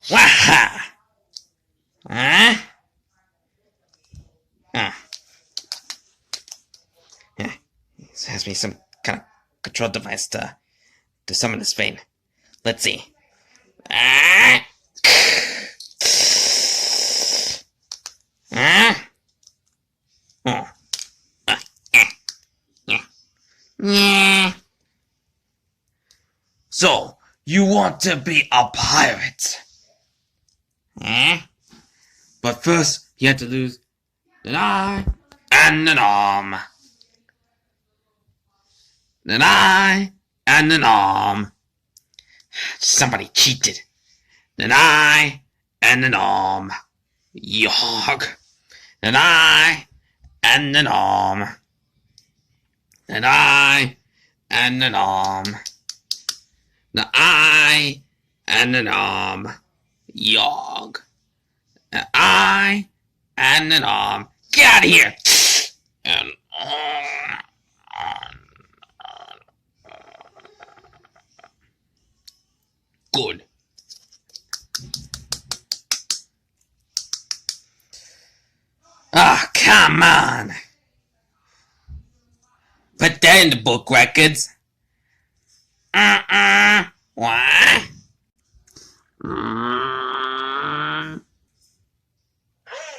Waha! Huh? Yeah. This has me some kind of control device to summon this vein. Let's see. Ah! Ah! Oh. Yeah. So, you want to be a pirate? But first, you have to lose an eye and an arm. An eye and an arm. Somebody cheated. An eye and an arm. Yog. An eye and an arm. An eye and an arm. An eye and an arm. Yog. An eye and an arm. Get out of here! An arm. Good. Ah, come on! Put that in the book records. What? Oh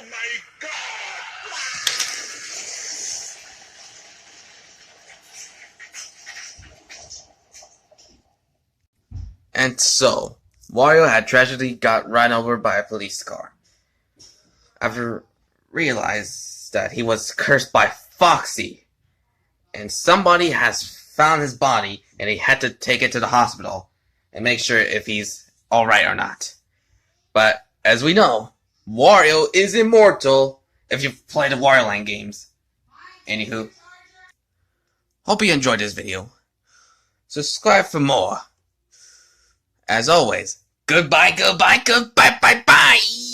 my God! And so, Wario had tragically got run over by a police car. After realized that he was cursed by Foxy, and somebody has found his body, and he had to take it to the hospital and make sure if he's alright or not. But, as we know, Wario is immortal if you've played the Wario Land games. Anywho, hope you enjoyed this video. Subscribe for more. As always, goodbye, goodbye, goodbye, bye, bye!